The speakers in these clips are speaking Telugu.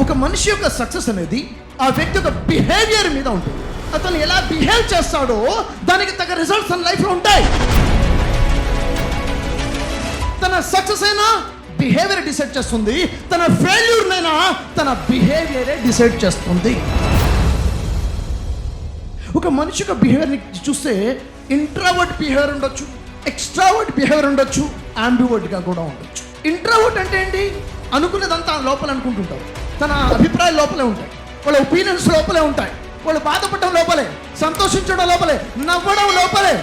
ఒక మనిషి యొక్క సక్సెస్ అనేది ఆ వ్యక్తి యొక్క బిహేవియర్ మీద ఉంటుంది. అతను ఎలా బిహేవ్ చేస్తాడో దానికి తగ్గ రిజల్ట్స్ తన లైఫ్లో ఉంటాయి. తన సక్సెస్ అయినా బిహేవియర్ డిసైడ్ చేస్తుంది, తన ఫెయిల్యూర్నైనా తన బిహేవియరే డిసైడ్ చేస్తుంది. ఒక మనిషి యొక్క బిహేవియర్ని చూస్తే ఇంట్రావర్ట్ బిహేవియర్ ఉండొచ్చు, ఎక్స్ట్రావర్ట్ బిహేవియర్ ఉండొచ్చు, అంబివర్ట్గా కూడా ఉండొచ్చు. ఇంట్రావర్ట్ అంటే ఏంటి? అనుకునేదంతా లోపల అనుకుంటుంటారు, తన అభిప్రాయాలు లోపలే ఉంటాయి, వాళ్ళ ఒపీనియన్స్ లోపలే ఉంటాయి, వాళ్ళు బాధపడడం లోపలే, సంతోషించడం లోపలే, నవ్వడం లోపలే,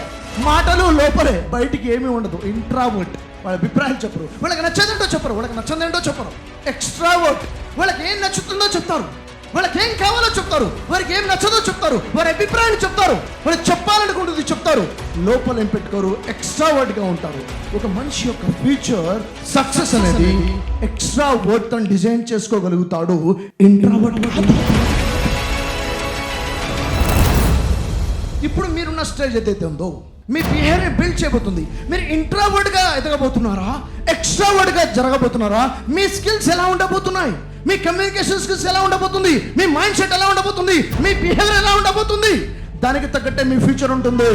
మాటలు లోపలే, బయటికి ఏమీ ఉండదు. ఇంట్రావర్ట్ వాళ్ళ అభిప్రాయాలు చెప్పరు, వాళ్ళకి నచ్చదేంటో చెప్పరు, వాళ్ళకి నచ్చదేంటో చెప్పరు. ఎక్స్ట్రావర్ట్ వాళ్ళకి ఏం నచ్చుతుందో చెప్తారు, వాళ్ళకి ఏం కావాలో చెప్తారు, వారికి ఏం నచ్చదో చెప్తారు, వారి అభిప్రాయాలు చెప్తారు, వాళ్ళు చెప్పాలనుకుంటుంది చెప్తారు, లోపల ఏం పెట్టుకోరు, ఎక్స్ట్రావర్ట్గా ఉంటారు. ఒక మనిషి యొక్క ఫ్యూచర్ సక్సెస్ అనేది ఎక్స్ట్రావర్ట్ తో డిజైన్ చేసుకోగలుగుతాడు, ఇంట్రావర్ట్. ఇప్పుడు మీరున్న స్టేజ్ ఏదైతే ఉందో మీ బిహేవియర్ బిల్డ్ చేయబోతుంది. మీరు ఇంట్రావర్ట్గా ఎదగబోతున్నారా, ఎక్స్ట్రావర్ట్గా జరగబోతున్నారా? మీ స్కిల్స్ ఎలా ఉండబోతున్నాయి, మీ కమ్యూనికేషన్ స్కిల్స్ ఎలా ఉండబోతుంది, మీ మైండ్ సెట్ ఎలా ఉండబోతుంది, మీ బిహేవియర్ ఎలా ఉండబోతుంది, దానికి తగ్గట్టే మీ ఫ్యూచర్ ఉంటుంది.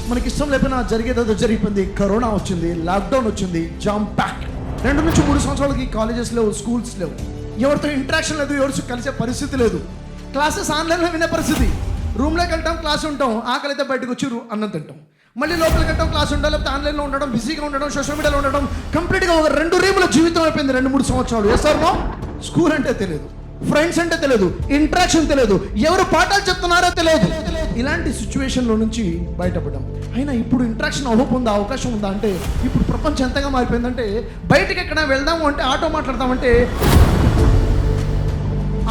మనకి ఇష్టం లేకపోయినా జరిగేదో జరిగిపోయింది. కరోనా వచ్చింది, లాక్డౌన్ వచ్చింది, జామ్ ప్యాక్. 2 నుంచి 3 సంవత్సరాలకి కాలేజెస్ లేవు, స్కూల్స్ లేవు, ఎవరితో ఇంటరాక్షన్ లేదు, ఎవరితో కలిసే పరిస్థితి లేదు, క్లాసెస్ ఆన్లైన్లో వినే పరిస్థితి. రూమ్లోకి వెళ్తాం, క్లాస్ ఉంటాం, ఆకలి అయితే బయటకు వచ్చి అన్నం తింటాం, మళ్ళీ లోపలికి వెళ్తాం, క్లాస్ ఉండడం, లేకపోతే ఆన్లైన్లో ఉండడం, బిజీగా ఉండడం, సోషల్ మీడియాలో ఉండడం, కంప్లీట్గా ఒక 2 రీముల జీవితం అయిపోయింది 2-3 సంవత్సరాలు. ఎస్ఆర్నో? స్కూల్ అంటే తెలియదు, ఫ్రెండ్స్ అంటే తెలియదు, ఇంటరాక్షన్ తెలియదు, ఎవరు పాఠాలు చెప్తున్నారో తెలియదు. ఇలాంటి సిచ్యువేషన్లో నుంచి బయటపడ్డాం. అయినా ఇప్పుడు ఇంటరాక్షన్ అవ్వకుండా అవకాశం ఉందా అంటే ఇప్పుడు ప్రపంచం ఎంతగా మారిపోయిందంటే బయటకి ఎక్కడ వెళ్దాము అంటే ఆటో మాట్లాడతామంటే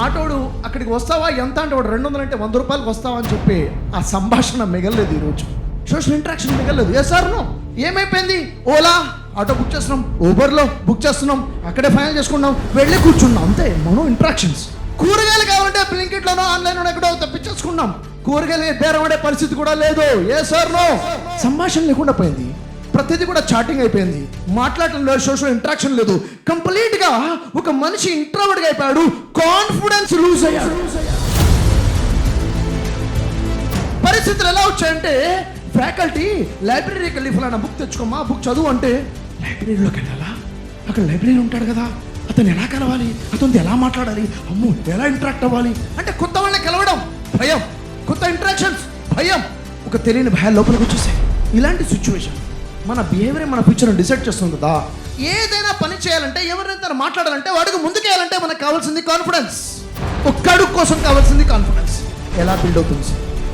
ఆటోడు అక్కడికి వస్తావా ఎంత అంటే వాడు 200 అంటే 100 రూపాయలకు వస్తావా అని చెప్పి ఆ సంభాషణ మిగలలేదు. ఈరోజు సోషల్ ఇంటరాక్షన్ మిగలలేదు. ఎస్ఆర్నో? ఏమైపోయింది? ఓలా ఆటో బుక్ చేస్తున్నాం, ఊబర్లో బుక్ చేస్తున్నాం, అక్కడే ఫైనల్ చేసుకున్నాం, వెళ్ళి కూర్చున్నాం, అంతే. మనం ఇంటరాక్షన్స్. కూరగాయలు కావాలంటే బ్లింకిట్లోనో ఆన్లైన్లో ఎక్కడో తెప్పించేసుకున్నాం, కూరగాయలు బేరం ఆడే పరిస్థితి కూడా లేదు. ఎస్ఆర్నో? సంభాషణ లేకుండా పోయింది, ప్రతిదీ కూడా చాటింగ్ అయిపోయింది, మాట్లాడటం లేదు, సోషల్ ఇంటరాక్షన్ లేదు. కంప్లీట్గా ఒక మనిషి ఇంట్రోవర్ట్గా అయిపోయాడు, కాన్ఫిడెన్స్ లూజ్ అయ్యాడు. పరిస్థితులు ఎలా వచ్చాయంటే ఫ్యాకల్టీ లైబ్రరీకి వెళ్ళి ఫలానా బుక్ తెచ్చుకోమా, బుక్ చదువు అంటే లైబ్రరీలోకి వెళ్ళాలా? అక్కడ లైబ్రరీ ఉంటాడు కదా, అతను ఎలా కలవాలి, అతనితో ఎలా మాట్లాడాలి, అమ్మో ఎలా ఇంటరాక్ట్ అవ్వాలి అంటే కొత్త వాళ్ళని కలవడం భయం, కొత్త ఇంటరాక్షన్స్ భయం, ఒక తెలియని భయాలు లోపలికి వచ్చేసాయి. ఇలాంటి సిచ్యువేషన్ మన బిహేవియర్ మన ఫ్యూచర్ని డిసైడ్ చేస్తుంది కదా. ఏదైనా పని చేయాలంటే, ఎవరినైనా మాట్లాడాలంటే, వాడికి ముందుకేయాలంటే మనకు కావాల్సింది కాన్ఫిడెన్స్. ఒక్క అడుగు కోసం కావాల్సింది కాన్ఫిడెన్స్. ఎలా బిల్డ్ అవుతుంది?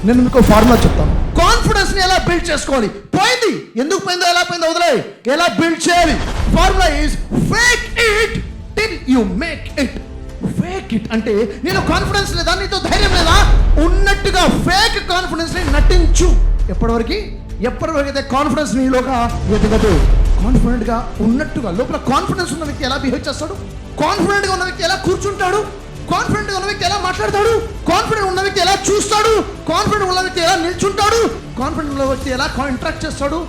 నేను మీకు ఫార్ములా చెప్తాను. కాన్ఫిడెన్స్ని ఎలా బిల్డ్ చేసుకోవాలి? పోయింది, ఎందుకు పోయిందో, ఎలా పోయిందో వదిలే, ఎలా బిల్డ్ చేయాలి? Formula is fake it till you make it. Fake it అంటే నీలో కాన్ఫిడెన్స్ లేదా, నీతో ధైర్యం లేదా, ఉన్నట్టుగా ఫేక్ కాన్ఫిడెన్స్ని నటించు. ఎప్పటివరకు అయితే కాన్ఫిడెన్స్ నీలోగా ఎదగదు. కాన్ఫిడెంట్గా ఉన్నట్టుగా లోపల కాన్ఫిడెన్స్ ఉన్న వ్యక్తి ఎలా బిహేవ్ చేస్తాడు, కాన్ఫిడెంట్గా ఉన్న వ్యక్తి ఎలా కూర్చుంటాడు, కాన్ఫిడెంట్గా ఉన్న వ్యక్తి ఎలా మాట్లాడతాడు, కాన్ఫిడెంట్ ఉన్న వ్యక్తి ఎలా చూస్తాడు, కాన్ఫిడెంట్ ఉన్న వ్యక్తి ఎలా నిల్చుంటాడు, కాన్ఫిడెంట్ ఉన్న వ్యక్తి ఎలా ఇంటరాక్ట్ చేస్తాడు.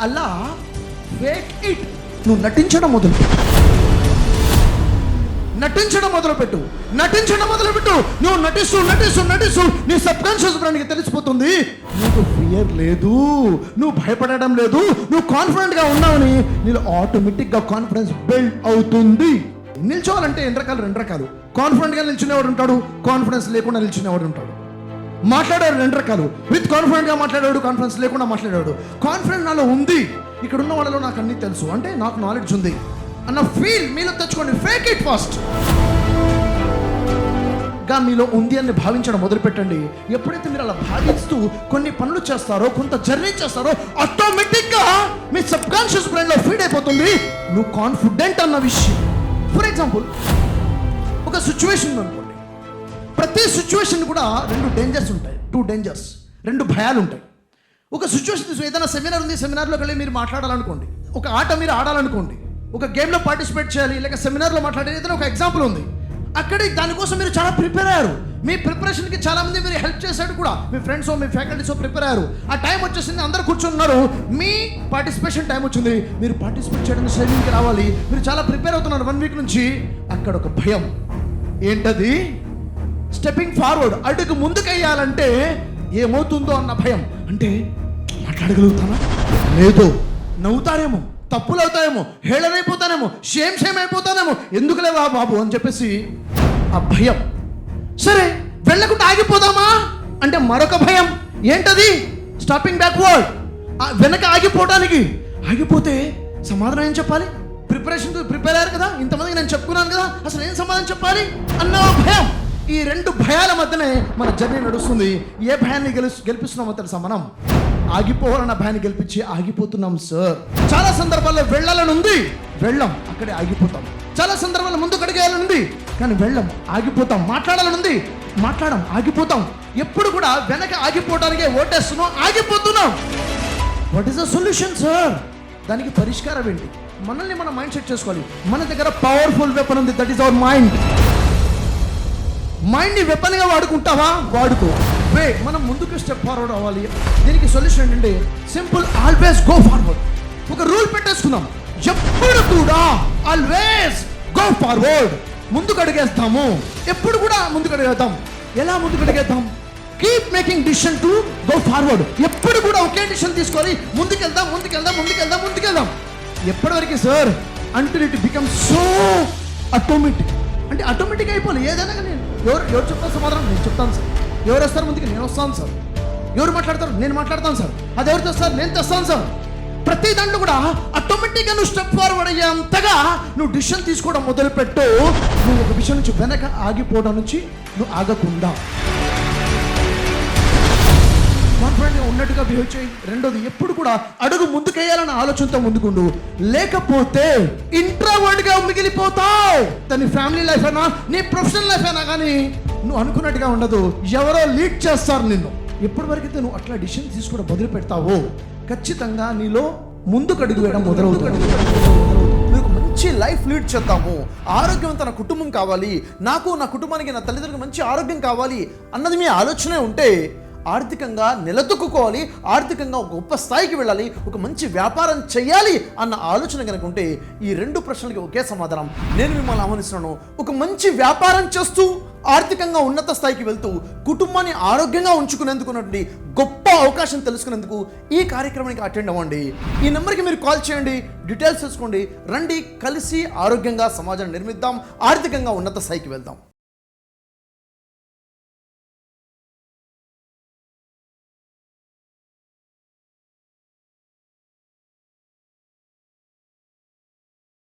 అలా ఫేక్ ఇట్. నువ్వు నటించడం మొదలుపెట్టు, నటించడం మొదలుపెట్టు, నటించడం మొదలుపెట్టు. నువ్వు నటిస్తూ నటిస్తూ నటిస్తూ నీ సబ్ కాన్షియస్ బ్రెయిన్కి తెలిసిపోతుంది నీకు ఫియర్ లేదు, నువ్వు భయపడడం లేదు, నువ్వు కాన్ఫిడెంట్గా ఉన్నావని. నీలో ఆటోమేటిక్గా కాన్ఫిడెన్స్ బిల్డ్ అవుతుంది. నిల్చోవాలంటే 2 రకాలు. కాన్ఫిడెంట్గా నిల్చునేవాడు ఉంటాడు, కాన్ఫిడెన్స్ లేకుండా నిల్చునేవాడు ఉంటాడు. మాట్లాడేవాడు 2 రకాలు. విత్ కాన్ఫిడెంట్గా మాట్లాడేవాడు, కాన్ఫిడెన్స్ లేకుండా మాట్లాడేవాడు. కాన్ఫిడెంట్ నాలో ఉంది, ఇక్కడ ఉన్న వాళ్ళలో నాకు అన్నీ తెలుసు అంటే నాకు నాలెడ్జ్ ఉంది అన్న ఫీల్ మీలో తెచ్చుకోండి. ఫేక్ ఇట్ ఫస్ట్ గా మీలో ఉంది అని భావించడం మొదలుపెట్టండి. ఎప్పుడైతే మీరు అలా భావిస్తూ కొన్ని పనులు చేస్తారో, కొంత జర్నీ చేస్తారో, ఆటోమేటిక్గా మీ సబ్ కాన్షియస్ బ్రెయిన్లో ఫీడ్ అయిపోతుంది నువ్వు కాన్ఫిడెంట్ అన్న విషయం. ఫర్ ఎగ్జాంపుల్, ఒక సిచ్యువేషన్ అనుకోండి. ప్రతి సిచ్యువేషన్ కూడా 2 డేంజర్స్ ఉంటాయి, 2 డేంజర్స్, 2 భయాలు ఉంటాయి. ఒక సిచ్యువేషన్, ఏదైనా సెమినార్ ఉంది, సెమినార్లోకి వెళ్ళి మీరు మాట్లాడాలనుకోండి, ఒక ఆట మీరు ఆడాలనుకోండి, ఒక గేమ్లో పార్టిసిపేట్ చేయాలి, లేక సెమినార్లో మాట్లాడేది, ఏదైనా ఒక ఎగ్జాంపుల్ ఉంది. అక్కడి దానికోసం మీరు చాలా ప్రిపేర్ అయ్యారు. మీ ప్రిపరేషన్కి చాలామంది మీరు హెల్ప్ చేశాడు కూడా, మీ ఫ్రెండ్స్ మీ ఫ్యాకల్టీస్ ప్రిపేర్ అయ్యారు. ఆ టైం వచ్చేసింది, అందరు కూర్చున్నారు, మీ పార్టిసిపేషన్ టైం వచ్చింది, మీరు పార్టిసిపేట్ చేయడానికి స్టేజింగ్కి రావాలి, మీరు చాలా ప్రిపేర్ అవుతున్నారు 1 వీక్ నుంచి. అక్కడ ఒక భయం, ఏంటది? స్టెప్పింగ్ ఫార్వర్డ్, అడుగు ముందుకెయ్యాలంటే ఏమవుతుందో అన్న భయం. అంటే మాట్లాడగలుగుతానా లేదో, నవ్వుతారేమో, తప్పులు అవుతాయేమో, హేళనైపోతానేమో, షేమ్ అయిపోతానేమో, ఎందుకులేవా బాబు అని చెప్పేసి ఆ భయం. సరే వెళ్ళకుండా ఆగిపోదామా అంటే మరొక భయం. ఏంటది? స్టాపింగ్ బ్యాక్వర్డ్, వెనక ఆగిపోవడానికి. ఆగిపోతే సమాధానం ఏం చెప్పాలి? ప్రిపేర్ అయ్యారు కదా, ఇంతమందికి నేను చెప్పుకున్నాను కదా, అసలు ఏం సమాధానం చెప్పాలి అన్న భయం. ఈ రెండు భయాల మధ్యనే మన జర్నీ నడుస్తుంది. ఏ భయాన్ని గెలిపిస్తున్నామో తెలుసా? మనం ఆగిపోవాలన్న భయాన్ని గెలిపించి ఆగిపోతున్నాం సార్. చాలా సందర్భాల్లో వెళ్ళాలనుంది, వెళ్ళం, అక్కడే ఆగిపోతాం. చాలా సందర్భాల్లో ముందుకు అడిగేయాలనుంది, కానీ వెళ్ళం, ఆగిపోతాం. మాట్లాడాలనుంది, మాట్లాడం, ఆగిపోతాం. ఎప్పుడు కూడా వెనక ఆగిపోవడానికే ఓటేస్తున్నాం, ఆగిపోతున్నాం. What is the solution sir? దానికి పరిష్కారం ఏంటి? మనల్ని మనం మైండ్ సెట్ చేసుకోవాలి. మన దగ్గర పవర్ఫుల్ వెపన్ ఉంది, దట్ ఈస్ అవర్ మైండ్. మైండ్ని వెపన్గా వాడుకుంటావా? వాడుకో. మనం ముందుకు స్టెప్ ఫార్వర్డ్ అవ్వాలి. దీనికి సొల్యూషన్ ఏంటంటే సింపుల్, ఆల్వేస్ గో ఫార్వర్డ్. ఒక రూల్ పెట్టేసుకుందాం, ఎప్పుడు కూడా ఆల్వేస్ గో ఫార్వర్డ్. ముందుకు అడిగేస్తాము, ఎప్పుడు కూడా ముందుకు అడిగేద్దాం. ఎలా ముందుకు అడిగేద్దాం? Keep making decision to go forward. ఎప్పుడు కూడా ఒకే డిసిషన్ తీసుకొని ముందుకెళ్దాం, ముందుకెళ్దాం, ముందుకెళ్దాం, ముందుకెళ్దాం. ఎప్పటివరకు sir? Until it become so automatic. అంటే ఆటోమేటిక్ అయిపోవాలి ఏదైనా. కానీ ఎవరు చెప్తారు సమాధానం? నేను చెప్తాను సార్. ఎవరు వస్తారు ముందుకు? నేను వస్తాను సార్. ఎవరు మాట్లాడతారు? నేను మాట్లాడతాను సార్. అది ఎవరు తెస్తారు? నేను తెస్తాను సార్. ప్రతి దాంట్లో కూడా ఆటోమేటిక్గా నువ్వు స్టెప్ ఫార్వర్డ్ అయ్యేంతగా నువ్వు డిసిషన్ తీసుకోవడం మొదలుపెట్టు. నువ్వు ఒక విషయం నుంచి వెనక ఆగిపోవడం నుంచి నువ్వు ఆగకుండా కాన్ఫిడెంట్గా ఉన్నట్టుగా బిహేవ్ చేయి. రెండోది, ఎప్పుడు కూడా అడుగు ముందుకేయాలన్న ఆలోచనతో ముందుకుండు. లేకపోతే ఇంట్రోవర్ట్గా మిగిలిపోతావు. నీ ఫ్యామిలీ లైఫ్ అయినా, నీ ప్రొఫెషనల్ లైఫ్ అయినా కానీ నువ్వు అనుకున్నట్టుగా ఉండదు. ఎవరో లీడ్ చేస్తారు నిన్ను. ఎప్పటి వరకైతే నువ్వు అట్లా డిసిషన్ తీసుకోవడం మొదలు పెడతావో ఖచ్చితంగా నీలో ముందుకు అడుగు వేయడం మొదలవుతుంది. మీకు మంచి లైఫ్ లీడ్ చేద్దాము, ఆరోగ్యవంతమైన కుటుంబం కావాలి, నాకు నా కుటుంబానికి నా తల్లిదండ్రులకు మంచి ఆరోగ్యం కావాలి అన్నది మీ ఆలోచనే ఉంటే ఆర్థికంగా నిలదొక్కుకోవాలి, ఆర్థికంగా ఒక గొప్ప స్థాయికి వెళ్ళాలి, ఒక మంచి వ్యాపారం చేయాలి అన్న ఆలోచన కనుక ఉంటే ఈ రెండు ప్రశ్నలకి ఒకే సమాధానం. నేను మిమ్మల్ని ఆహ్వానిస్తున్నాను. ఒక మంచి వ్యాపారం చేస్తూ ఆర్థికంగా ఉన్నత స్థాయికి వెళ్తూ కుటుంబాన్ని ఆరోగ్యంగా ఉంచుకునేందుకున్నటువంటి గొప్ప అవకాశం తెలుసుకునేందుకు ఈ కార్యక్రమానికి అటెండ్ అవ్వండి. ఈ నెంబర్కి మీరు కాల్ చేయండి, డీటెయిల్స్ తెలుసుకోండి. రండి, కలిసి ఆరోగ్యంగా సమాజాన్ని నిర్మిద్దాం, ఆర్థికంగా ఉన్నత స్థాయికి వెళ్దాం.